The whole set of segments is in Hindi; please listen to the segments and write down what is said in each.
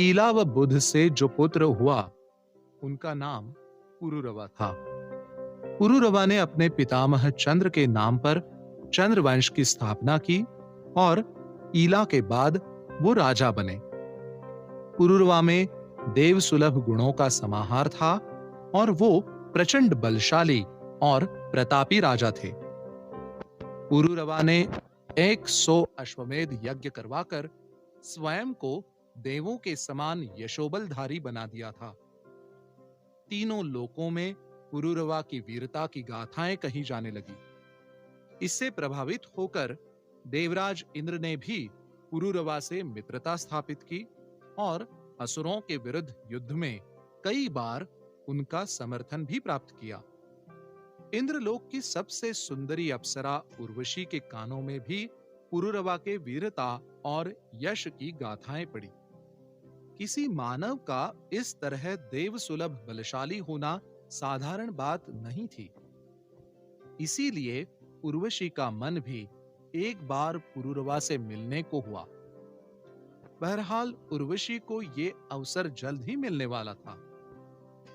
ईला व बुध से जो पुत्र हुआ उनका नाम पुरुरवा था। पुरुरवा ने अपने पितामह चंद्र के नाम पर चंद्रवंश की स्थापना की और ईला के बाद वो राजा बने। पुरुरवा में देव सुलभ गुणों का समाहार था और वो प्रचंड बलशाली और प्रतापी राजा थे। पुरुरवा ने 100 अश्वमेध यज्ञ करवाकर स्वयं को देवों के समान यशोबलधारी बना दिया था। तीनों लोकों में पुरुरवा की वीरता की गाथाएं कही जाने लगी। इससे प्रभावित होकर देवराज इंद्र ने भी पुरुरवा से मित्रता स्थापित की और असुरों के विरुद्ध युद्ध में कई बार उनका समर्थन भी प्राप्त किया। इंद्रलोक की सबसे सुंदरी अप्सरा उर्वशी के कानों में भी पुरुरवा के वीरता और यश की गाथाएं पड़ी। किसी मानव का इस तरह देव सुलभ बलशाली होना साधारण बात नहीं थी। इसीलिए उर्वशी का मन भी एक बार पुरुरवा से मिलने को हुआ। बहरहाल उर्वशी को ये अवसर जल्द ही मिलने वाला था।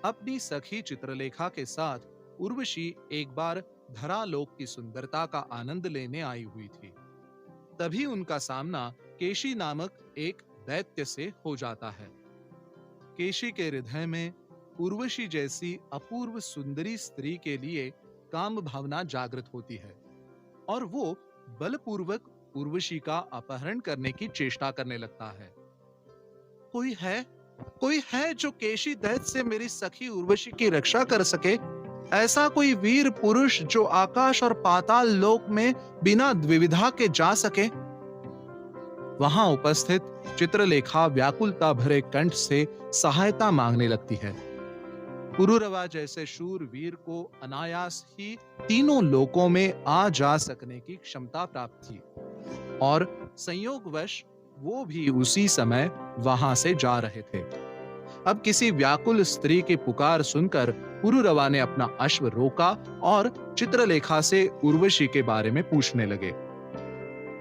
अपनी सखी चित्रलेखा के साथ उर्वशी एक बार धरालोक की सुंदरता का आनंद लेने आई हुई थी। तभी उनका सामना केशी नामक एक दैत्य से हो जाता है। केशी के हृदय में उर्वशी जैसी अपूर्व सुंदरी स्त्री के लिए काम भावना जागृत होती है और वो बलपूर्वक उर्वशी का अपहरण करने की चेष्टा करने लगता है। कोई है जो केशी दैत्य से मेरी सखी उर्वशी की रक्षा कर सके? ऐसा कोई वीर पुरुष जो आकाश और पाताल लोक में बिना द्विविधा के जा सके? वहां उपस्थित चित्रलेखा व्याकुलता भरे कंठ से सहायता मांगने लगती है। पुरुरवा जैसे शूर वीर को अनायास ही तीनों लोकों में आ जा सकने की क्षमता प्राप्त थी और संयोगवश वो भी उसी समय वहां से जा रहे थे। अब किसी व्याकुल स्त्री की पुकार सुनकर पुरुरवा ने अपना अश्व रोका और चित्रलेखा से उर्वशी के बारे में पूछने लगे।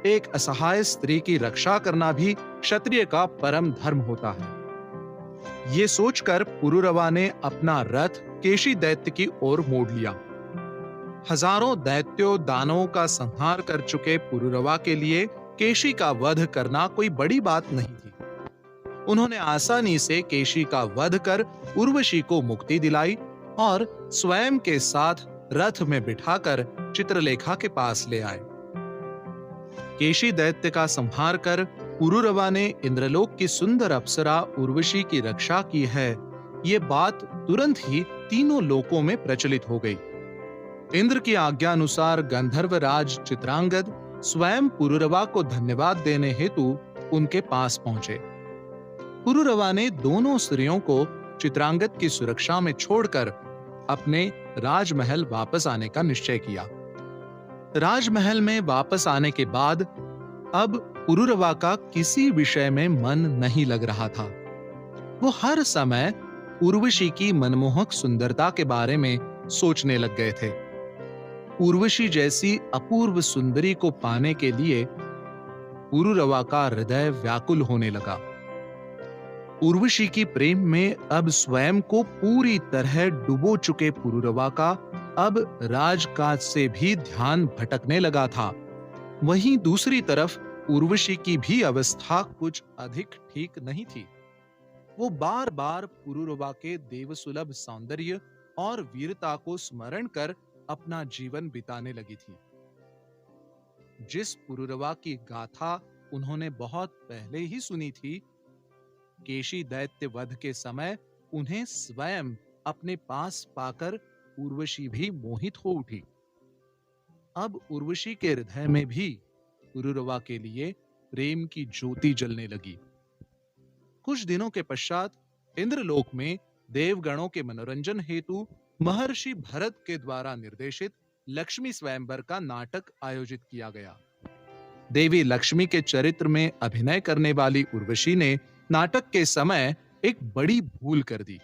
एक असहाय स्त्री की रक्षा करना भी क्षत्रिय का परम धर्म होता है। ये सोचकर पुरुरवा ने अपना रथ केशी दैत्य की ओर मोड़ लिया। हजारों दैत्यों दानवों का संहार कर चुके पुरुरवा के लिए केशी का वध करना कोई बड़ी बात नहीं थी। उन्होंने आसानी से केशी का वध कर उर्वशी को मुक्ति दिलाई और स्वयं के साथ रथ में बिठाकर चित्रलेखा के पास ले आए। केशी दैत्य का संहार कर पुरुरवा ने इंद्रलोक की सुंदर अप्सरा उर्वशी की रक्षा की है, ये बात तुरंत ही तीनों लोकों में प्रचलित हो गई। इंद्र की आज्ञा अनुसार गंधर्वराज चित्रांगद स्वयं पुरुरवा को धन्यवाद देने हेतु उनके पास पहुंचे। पुरुरवा ने दोनों स्त्रियों को चित्रांगद की सुरक्षा में छोड़कर अपने राजमहल वापस आने का निश्चय किया। राजमहल में वापस आने के बाद अब पुरुरवा का किसी विषय में मन नहीं लग रहा था। वो हर समय उर्वशी की मनमोहक सुंदरता के बारे में सोचने लग गए थे। उर्वशी जैसी अपूर्व सुंदरी को पाने के लिए पुरुरवा का हृदय व्याकुल होने लगा। उर्वशी की प्रेम में अब स्वयं को पूरी तरह डुबो चुके पुरुरवा का अब राजकाज से भी ध्यान भटकने लगा था। वहीं दूसरी तरफ उर्वशी की भी अवस्था कुछ अधिक ठीक नहीं थी। वो बार बार पुरुरवा के देवसुलभ सौंदर्य और वीरता को स्मरण कर अपना जीवन बिताने लगी थी। जिस पुरुरवा की गाथा उन्होंने बहुत पहले ही सुनी थी, केशी दैत्य वध के समय उन्हें स्वयं अपने पास पाकर उर्वशी भी मोहित हो उठी। अब उर्वशी के हृदय में भी पुरुरवा के लिए प्रेम की ज्योति जलने लगी। कुछ दिनों के पश्चात इंद्रलोक में देवगणों के मनोरंजन हेतु महर्षि भरत के द्वारा निर्देशित लक्ष्मी स्वयंवर का नाटक आयोजित किया गया। देवी लक्ष्मी के चरित्र में अभिनय करने वाली उर्वशी ने नाटक के समय एक बड़ी भूल कर दी।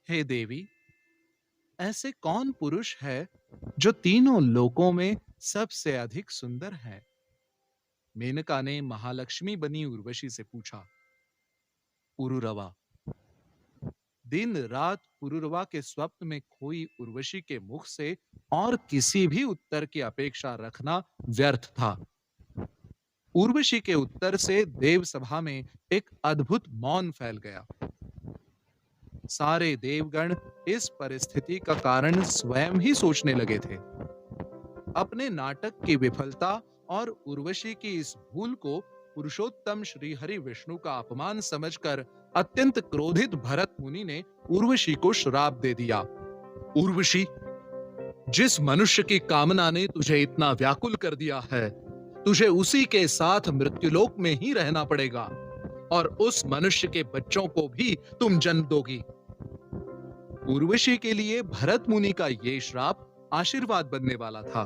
हे देवी, ऐसे कौन पुरुष है जो तीनों लोकों में सबसे अधिक सुंदर है? मेनका ने महालक्ष्मी बनी उर्वशी से पूछा। पुरुरवा। दिन रात पुरुरवा के स्वप्न में खोई उर्वशी के मुख से और किसी भी उत्तर की अपेक्षा रखना व्यर्थ था। उर्वशी के उत्तर से देव सभा में एक अद्भुत मौन फैल गया। सारे देवगण इस परिस्थिति का कारण स्वयं ही सोचने लगे थे। अपने नाटक की विफलता और उर्वशी की इस भूल को पुरुषोत्तम श्री हरि विष्णु का अपमान समझकर अत्यंत क्रोधित भरत मुनि ने उर्वशी को श्राप दे दिया। उर्वशी, जिस मनुष्य की कामना ने तुझे इतना व्याकुल कर दिया है, तुझे उसी के साथ मृत्युलोक में ही रहना पड़ेगा और उस मनुष्य के बच्चों को भी तुम जन्म दोगी। उर्वशी के लिए भरत मुनि का यह श्राप आशीर्वाद बनने वाला था।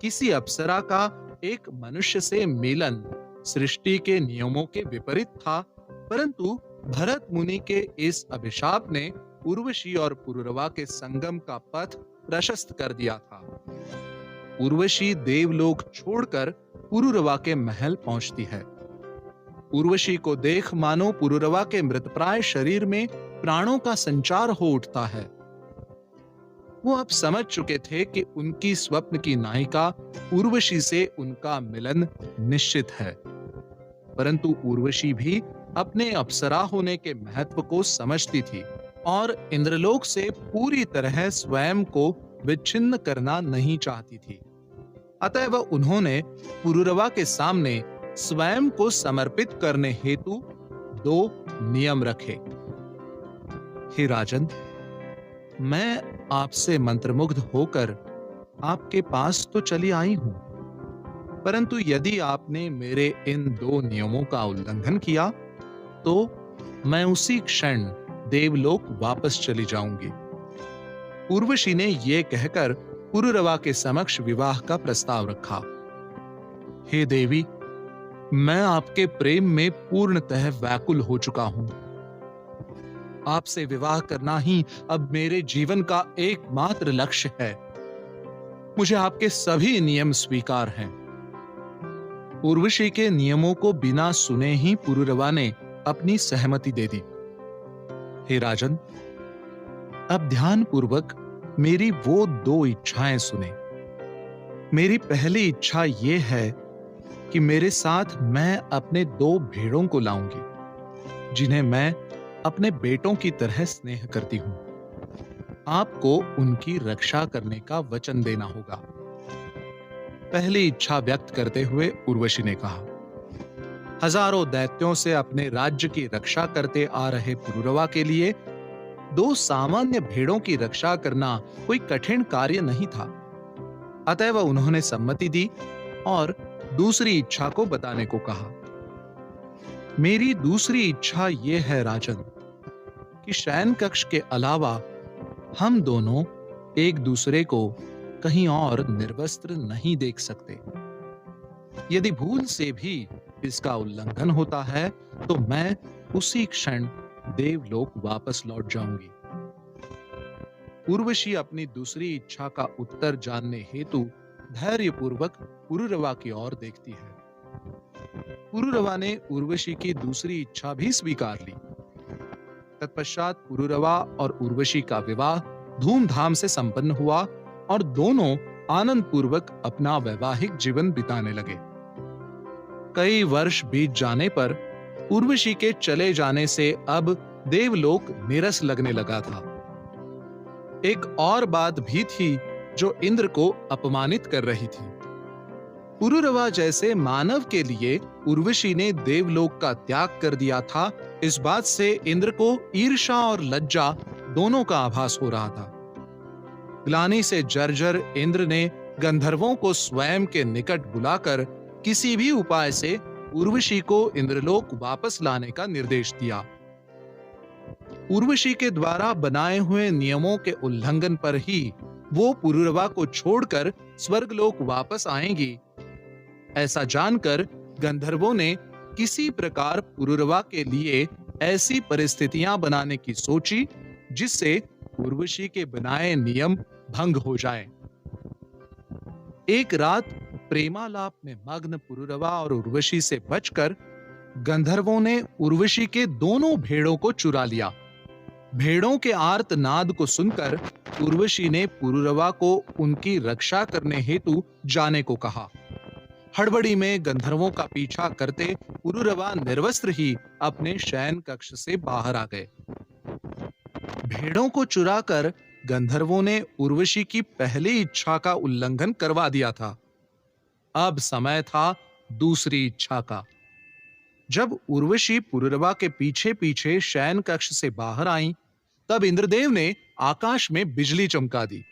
किसी अप्सरा का एक मनुष्य से मिलन सृष्टि के नियमों के विपरीत था, परंतु भरत मुनि के इस अभिशाप ने उर्वशी और पुरुरवा के संगम का पथ प्रशस्त कर दिया था। उर्वशी देवलोक छोड़कर पुरुरवा के महल पहुंचती है। उर्वशी को देख मानो पुरुरवा के मृतप्राय शरीर में प्राणों का संचार हो उठता है। वो अब समझ चुके थे कि उनकी स्वप्न की नायिका उर्वशी से उनका मिलन निश्चित है, परंतु उर्वशी भी अपने अप्सरा होने के महत्व को समझती थी और इंद्रलोक से पूरी तरह स्वयं को विच्छिन्न करना नहीं चाहती थी। अतः वह उन्होंने पुरुरवा के सामने स्वयं को समर्पित करने हेतु 2 नियम रखे। हे राजन, मैं आपसे मंत्रमुग्ध होकर आपके पास तो चली आई हूं, परंतु यदि आपने मेरे इन 2 नियमों का उल्लंघन किया तो मैं उसी क्षण देवलोक वापस चली जाऊंगी। उर्वशी ने यह कहकर पुरुरवा के समक्ष विवाह का प्रस्ताव रखा। हे देवी, मैं आपके प्रेम में पूर्णतः व्याकुल हो चुका हूं। आपसे विवाह करना ही अब मेरे जीवन का एकमात्र लक्ष्य है। मुझे आपके सभी नियम स्वीकार हैं। उर्वशी के नियमों को बिना सुने ही पुरुरवा ने अपनी सहमति दे दी। हे राजन, अब ध्यान पूर्वक मेरी वो 2 इच्छाएं सुने। मेरी पहली इच्छा यह है कि मेरे साथ मैं अपने 2 भेड़ों को लाऊंगी, जिन्हें मैं अपने बेटों की तरह स्नेह करती हूं। आपको उनकी रक्षा करने का वचन देना होगा। पहली इच्छा व्यक्त करते हुए उर्वशी ने कहा, हजारों दैत्यों से अपने राज्य की रक्षा करते आ रहे पुरुरवा के लिए 2 सामान्य भेड़ों की रक्षा करना कोई कठिन कार्य नहीं था। अतः उन्होंने सम्मति दी और दूसरी इच्छा को बताने को कहा। मेरी दूसरी इच्छा यह है राजन कि शयन कक्ष के अलावा हम दोनों एक दूसरे को कहीं और निर्वस्त्र नहीं देख सकते। यदि भूल से भी इसका उल्लंघन होता है तो मैं उसी क्षण देवलोक वापस लौट जाऊंगी। उर्वशी अपनी दूसरी इच्छा का उत्तर जानने हेतु धैर्यपूर्वक पुरुरवा की ओर देखती है। पुरुरवा ने उर्वशी की दूसरी इच्छा भी स्वीकार ली। तत्पश्चात पुरुरवा और उर्वशी का विवाह धूमधाम से संपन्न हुआ और दोनों आनंद पूर्वक अपना वैवाहिक जीवन बिताने लगे। कई वर्ष बीत जाने पर उर्वशी के चले जाने से अब देवलोक नीरस लगने लगा था। एक और बात भी थी जो इंद्र को अपमानित कर रही थी। पुरुरवा जैसे मानव के लिए उर्वशी ने देवलोक का त्याग कर दिया था, इस बात से इंद्र को ईर्ष्या और लज्जा दोनों का आभास हो रहा था। ग्लानि से जर्जर इंद्र ने गंधर्वों को स्वयं के निकट बुलाकर किसी भी उपाय से उर्वशी को इंद्रलोक वापस लाने का निर्देश दिया। उर्वशी के द्वारा बनाए हुए नियमों के उल्लंघन पर ही वो पुरुरवा को छोड़कर स्वर्गलोक वापस आएंगी, ऐसा जानकर गंधर्वों ने किसी प्रकार पुरुरवा के लिए ऐसी परिस्थितियां बनाने की सोची जिससे उर्वशी के बनाए नियम भंग हो जाएं। एक रात प्रेमालाप में मग्न पुरुरवा और उर्वशी से बचकर गंधर्वों ने उर्वशी के दोनों भेड़ों को चुरा लिया। भेड़ों के आर्तनाद को सुनकर उर्वशी ने पुरुरवा को उनकी रक्षा करने हेतु जाने को कहा। हड़बड़ी में गंधर्वों का पीछा करते पुरुरवा निर्वस्त्र ही अपने शयन कक्ष से बाहर आ गए। भेड़ों को चुराकर गंधर्वों ने उर्वशी की पहली इच्छा का उल्लंघन करवा दिया था। अब समय था दूसरी इच्छा का। जब उर्वशी पुरुरवा के पीछे पीछे शयन कक्ष से बाहर आई, तब इंद्रदेव ने आकाश में बिजली चमका दी।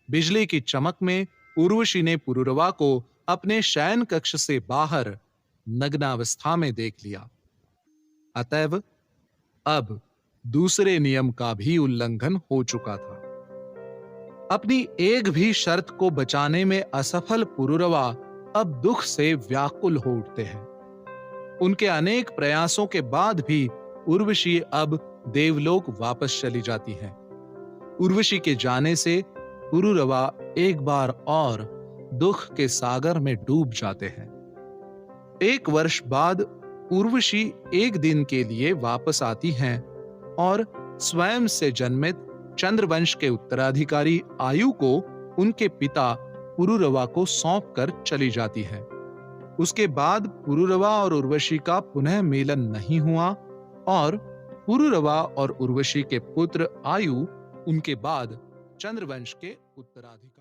बिजली की चमक में उर्वशी ने पुरुरवा को अपने शयन कक्ष से बाहर नग्नावस्था में देख लिया। अतएव अब दूसरे नियम का भी उल्लंघन हो चुका था। अपनी एक भी शर्त को बचाने में असफल पुरुरवा अब दुख से व्याकुल हो उठते हैं। उनके अनेक प्रयासों के बाद भी उर्वशी अब देवलोक वापस चली जाती है। उर्वशी के जाने से पुरुरवा एक बार और दुख के सागर में डूब जाते हैं। 1 वर्ष बाद उर्वशी एक दिन के लिए वापस आती हैं और स्वयं से जन्मित चंद्रवंश के उत्तराधिकारी आयु को उनके पिता पुरुरवा को सौंपकर चली जाती है। उसके बाद पुरुरवा और उर्वशी का पुनः मिलन नहीं हुआ और पुरुरवा और उर्वशी के पुत्र आयु उनके बाद चंद्रवंश के उत्तराधिकारी